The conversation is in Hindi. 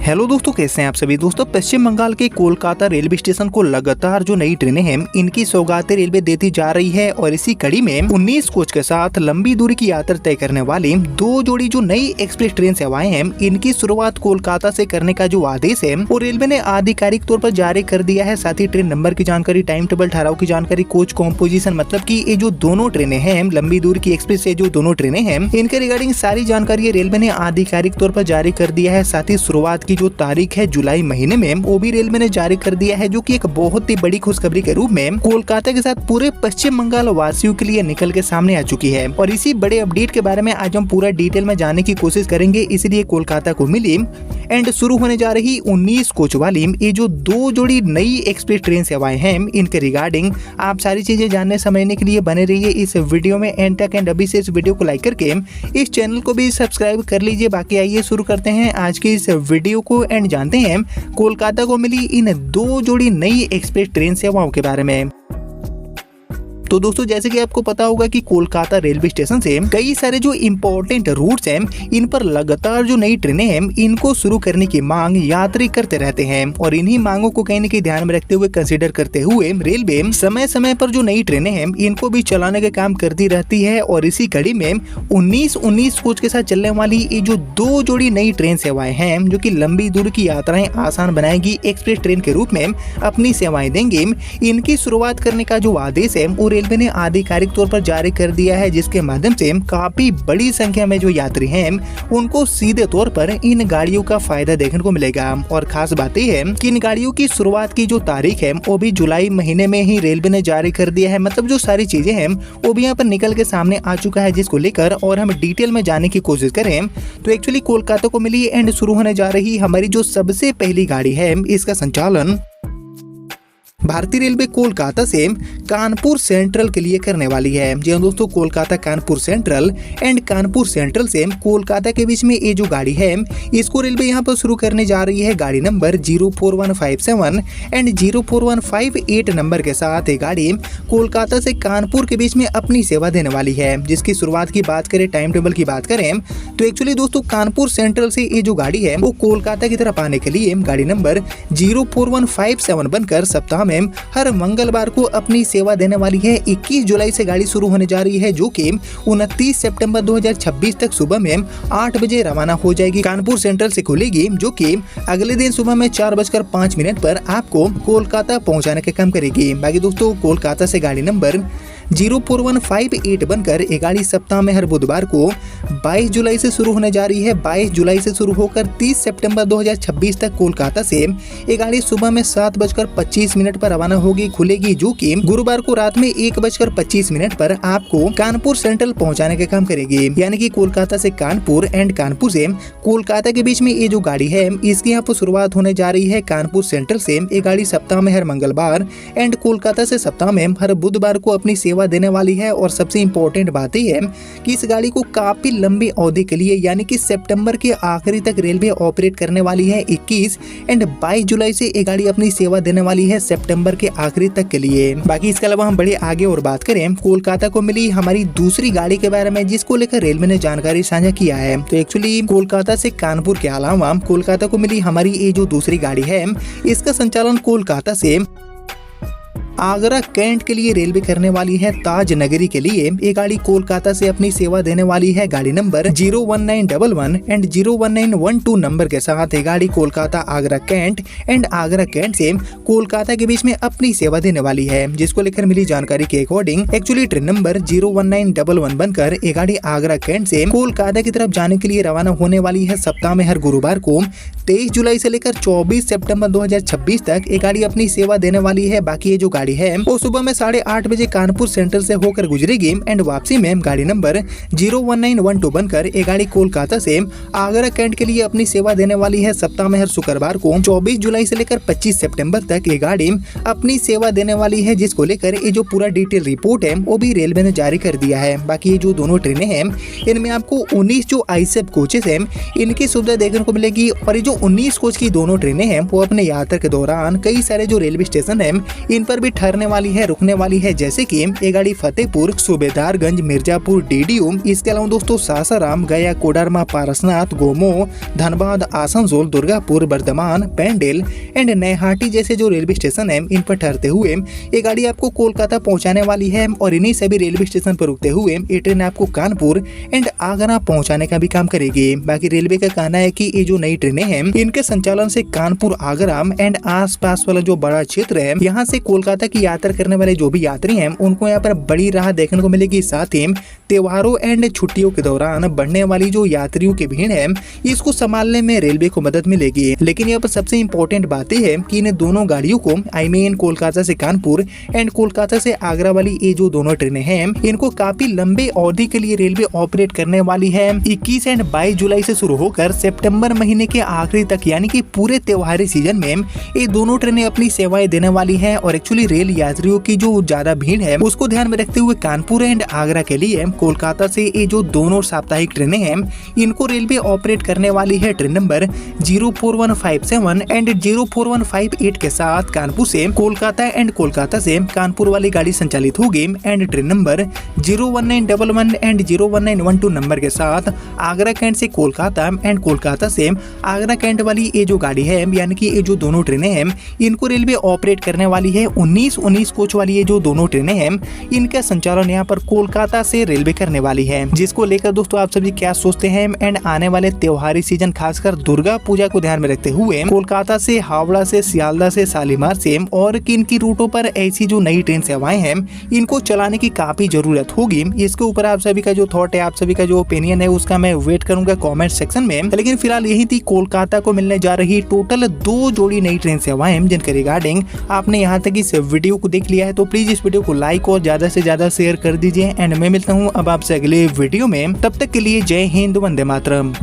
हेलो दोस्तों, कैसे हैं आप सभी दोस्तों। पश्चिम बंगाल के कोलकाता रेलवे स्टेशन को लगातार जो नई ट्रेनें हैं इनकी सौगातें रेलवे देती जा रही है और इसी कड़ी में 19 कोच के साथ लंबी दूरी की यात्रा तय करने वाली 2 जोड़ी जो नई एक्सप्रेस ट्रेन सेवाएं हैं इनकी शुरुआत कोलकाता से करने का जो आदेश है वो रेलवे ने आधिकारिक तौर पर जारी कर दिया है। साथ ही ट्रेन नंबर की जानकारी, टाइम टेबल, ठहराव की जानकारी, कोच कॉम्पोजिशन, मतलब की ये जो दोनों ट्रेनें हैं लंबी दूरी की एक्सप्रेस से जो दोनों ट्रेनें हैं इनके रिगार्डिंग सारी जानकारी रेलवे ने आधिकारिक तौर पर जारी कर दिया है। साथ ही शुरुआत की जो तारीख है जुलाई महीने में वो भी रेलवे ने जारी कर दिया है, जो कि एक बहुत ही बड़ी खुशखबरी के रूप में कोलकाता के साथ पूरे पश्चिम बंगाल वासियों के लिए निकल के सामने आ चुकी है। और इसी बड़े अपडेट के बारे में आज हम पूरा डिटेल में जानने की कोशिश करेंगे। इसलिए कोलकाता को मिली एंड शुरू होने जा रही 19 कोच वाली ये जो 2 जोड़ी नई एक्सप्रेस ट्रेन सेवाएं हैं इनके रिगार्डिंग आप सारी चीजें जानने समझने के लिए बने रहिए इस वीडियो में एंड तक। एंड अभी से इस वीडियो को लाइक करके इस चैनल को भी सब्सक्राइब कर लीजिए। बाकी आइए शुरू करते हैं आज के इस वीडियो को एंड जानते हैं कोलकाता को मिली इन 2 जोड़ी नई एक्सप्रेस ट्रेन सेवाओं के बारे में। तो दोस्तों, जैसे कि आपको पता होगा कि कोलकाता रेलवे स्टेशन से कई सारे जो इम्पोर्टेंट रूट्स हैं इन पर लगातार जो नई ट्रेनें हैं इनको शुरू करने की मांग यात्री करते रहते हैं और इन्हीं मांगों को कहीं न कहीं ध्यान में रखते हुए कंसीडर करते हुए रेलवे समय समय पर जो नई ट्रेनें हैं इनको भी चलाने का काम करती रहती है। और इसी कड़ी में 19 कोच के साथ चलने वाली ये जो 2 जोड़ी नई ट्रेन सेवाएं हैं जो कि लंबी दूरी की यात्राएं आसान बनाएगी, एक्सप्रेस ट्रेन के रूप में अपनी सेवाएं देंगे, इनकी शुरुआत करने का जो आदेश है वो रेलवे ने आधिकारिक तौर पर जारी कर दिया है, जिसके माध्यम से काफी बड़ी संख्या में जो यात्री हैं उनको सीधे तौर पर इन गाड़ियों का फायदा देखने को मिलेगा। और खास बात यह है कि इन गाड़ियों की शुरुआत की जो तारीख है वो भी जुलाई महीने में ही रेलवे ने जारी कर दिया है। मतलब जो सारी चीजें हैं वो भी यहाँ पर निकल के सामने आ चुका है, जिसको लेकर और हम डिटेल में जानने की कोशिश करें तो एक्चुअली कोलकाता को मिली एंड शुरू होने जा रही हमारी जो सबसे पहली गाड़ी है इसका संचालन भारतीय रेलवे कोलकाता से कानपुर सेंट्रल के लिए करने वाली है। जी हाँ दोस्तों, Kolkata Kanpur central and Kanpur central से कोलकाता के बीच में ये जो गाड़ी है इसको रेलवे यहाँ पर शुरू करने जा रही है। गाड़ी नंबर 04157 एंड 04158 नंबर के साथ ये गाड़ी कोलकाता से कानपुर के बीच में अपनी सेवा देने वाली है। जिसकी शुरुआत की बात करें, टाइम टेबल की बात करें तो एक्चुअली दोस्तों कानपुर सेंट्रल से ये जो गाड़ी है वो कोलकाता की तरफ आने के लिए गाड़ी नंबर 04157 बनकर सप्ताह में हर मंगलवार को अपनी सेवा देने वाली है। 21 जुलाई से गाड़ी शुरू होने जा रही है, जो कि 29 सितंबर 2026 तक सुबह में 8 बजे रवाना हो जाएगी। कानपुर सेंट्रल से खुलेगी, जो कि अगले दिन सुबह में 4:05 पर आपको कोलकाता पहुंचाने का काम करेगी। बाकी दोस्तों, कोलकाता से गाड़ी नंबर 04158 बनकर ये गाड़ी सप्ताह में हर बुधवार को 22 जुलाई से शुरू होने जा रही है। 22 जुलाई से शुरू होकर 30 सितंबर 2026 तक कोलकाता से ये गाड़ी सुबह में 7:25 पर रवाना होगी, खुलेगी, जो कि गुरुवार को रात में 1:25 पर आपको कानपुर सेंट्रल पहुंचाने का काम करेगी। यानी कि कोलकाता से कानपुर एंड कानपुर से कोलकाता के बीच में ये जो गाड़ी है इसकी यहाँ पर शुरुआत होने जा रही है कानपुर सेंट्रल से। ये गाड़ी सप्ताह में हर मंगलवार एंड कोलकाता से सप्ताह में हर बुधवार को अपनी सेवा देने वाली है। और सबसे इम्पोर्टेंट बात यह है कि इस गाड़ी को काफी लंबी अवधि के लिए यानी कि सितंबर के आखिरी तक रेलवे ऑपरेट करने वाली है। 21 एंड 22 जुलाई से ये गाड़ी अपनी सेवा देने वाली है सितंबर के आखिरी तक के लिए। बाकी इसके अलावा हम बड़े आगे और बात करें कोलकाता को मिली हमारी दूसरी गाड़ी के बारे में, जिसको लेकर रेलवे ने जानकारी साझा किया है। तो एक्चुअली कोलकाता से कानपुर के अलावा कोलकाता को मिली हमारी ये जो दूसरी गाड़ी है इसका संचालन कोलकाता से आगरा कैंट के लिए रेलवे करने वाली है। ताज नगरी के लिए ये गाड़ी कोलकाता से अपनी सेवा देने वाली है। गाड़ी नंबर 01911 एंड 01912 नंबर के साथ ये गाड़ी Kolkata Agra Cantt and Agra Cantt से कोलकाता के बीच में अपनी सेवा देने वाली है। जिसको लेकर मिली जानकारी के अकॉर्डिंग एक्चुअली ट्रेन नंबर 01911 बनकर ये गाड़ी आगरा कैंट से कोलकाता की तरफ जाने के लिए रवाना होने वाली है। सप्ताह में हर गुरुवार को 23 जुलाई से लेकर 24 सितंबर 2026 तक ये गाड़ी अपनी सेवा देने वाली है। बाकी ये जो गाड़ी है वो सुबह में 8:30 बजे कानपुर सेंट्रल से होकर गुजरेगी एंड वापसी में गाड़ी नंबर 01912 बनकर ये गाड़ी कोलकाता से आगरा कैंट के लिए अपनी सेवा देने वाली है। सप्ताह में हर शुक्रवार को 24 जुलाई से लेकर 25 सितंबर तक ये गाड़ी अपनी सेवा देने वाली है। जिसको लेकर ये जो पूरा डिटेल रिपोर्ट है वो भी रेलवे ने जारी कर दिया है। बाकी ये जो दोनों ट्रेनें हैं इनमें आपको 19 जो आईसेप कोचेस हैं इनकी सुविधा देखने को मिलेगी। और ये जो 19 कोच की दोनों ट्रेनें हैं वो अपने यात्रा के दौरान कई सारे जो रेलवे स्टेशन है इन पर भी ठहरने वाली है, रुकने वाली है, जैसे कि ये गाड़ी फतेहपुर, सूबेदारगंज, मिर्जापुर, डीडीयू, इसके अलावा दोस्तों सासाराम, गया, कोडरमा, पारसनाथ, गोमो, धनबाद, आसनसोल, दुर्गापुर, बर्धमान, पेंडेल एंड नैहाटी जैसे जो रेलवे स्टेशन है इन पर ठहरते हुए ये गाड़ी आपको कोलकाता पहुंचाने वाली है। और इन्हीं सभी रेलवे स्टेशन पर रुकते हुए ये ट्रेन आपको कानपुर एंड आगरा पहुंचाने का भी काम करेगी। बाकी रेलवे का कहना है कि ये जो नई ट्रेनें हैं इनके संचालन से कानपुर, आगरा एंड आसपास वाला जो बड़ा क्षेत्र है यहाँ से कोलकाता की यात्रा करने वाले जो भी यात्री हैं उनको यहाँ पर बड़ी राहत देखने को मिलेगी। साथ ही त्योहारों एंड छुट्टियों के दौरान बढ़ने वाली जो यात्रियों की भीड़ है इसको संभालने में रेलवे को मदद मिलेगी। लेकिन यहाँ पर सबसे इम्पोर्टेंट बात है कि इन दोनों गाड़ियों को कोलकाता से कानपुर एंड कोलकाता से आगरा वाली ये जो दोनों ट्रेनें हैं इनको काफी लंबे अवधि के लिए रेलवे ऑपरेट करने वाली है। 21 एंड 22 जुलाई से शुरू होकर सितंबर महीने के आखिरी तक यानी कि पूरे त्योहारी सीजन में ये दोनों ट्रेनें अपनी सेवाएं देने वाली है। और एक्चुअली रेल यात्रियों की जो ज्यादा भीड़ है उसको ध्यान में रखते हुए कानपुर एंड आगरा के लिए कोलकाता से ये जो दोनों साप्ताहिक ट्रेनें हैं इनको रेलवे ऑपरेट करने वाली है। ट्रेन नंबर 04157 एंड 04158 के साथ कानपुर से कोलकाता एंड कोलकाता से कानपुर वाली गाड़ी संचालित होगी। And train number 01911 and 01912 number के साथ आगरा कैंट से कोलकाता एंड कोलकाता से आगरा कैंट वाली ये जो गाड़ी है यानी कि ये जो दोनों ट्रेनें हैं इनको रेलवे ऑपरेट करने वाली है। 19 कोच वाली ये जो दोनों ट्रेनें हैं इनका संचालन यहाँ पर कोलकाता से रेलवे करने वाली है। जिसको लेकर दोस्तों आप सभी क्या सोचते हैं एंड आने वाले त्योहारी सीजन खासकर दुर्गा पूजा को ध्यान में रखते हुए कोलकाता से, हावड़ा से, सियालदा से, शालीमार से और किन की रूटों पर ऐसी जो नई ट्रेन सेवाएं हैं इनको चलाने की काफी जरूरत होगी। इसके ऊपर आप सभी का जो थॉट है, आप सभी का जो ओपिनियन है उसका मैं वेट करूंगा कमेंट सेक्शन में। लेकिन फिलहाल यही थी कोलकाता को मिलने जा रही टोटल 2 जोड़ी नई ट्रेन सेवाएं जिनके रिगार्डिंग आपने यहाँ तक इस वीडियो को देख लिया है तो प्लीज इस वीडियो को लाइक और ज्यादा से ज्यादा शेयर कर दीजिए। एंड मैं मिलता हूँ अब आपसे अगले वीडियो में, तब तक के लिए जय हिंद, वंदे मातरम।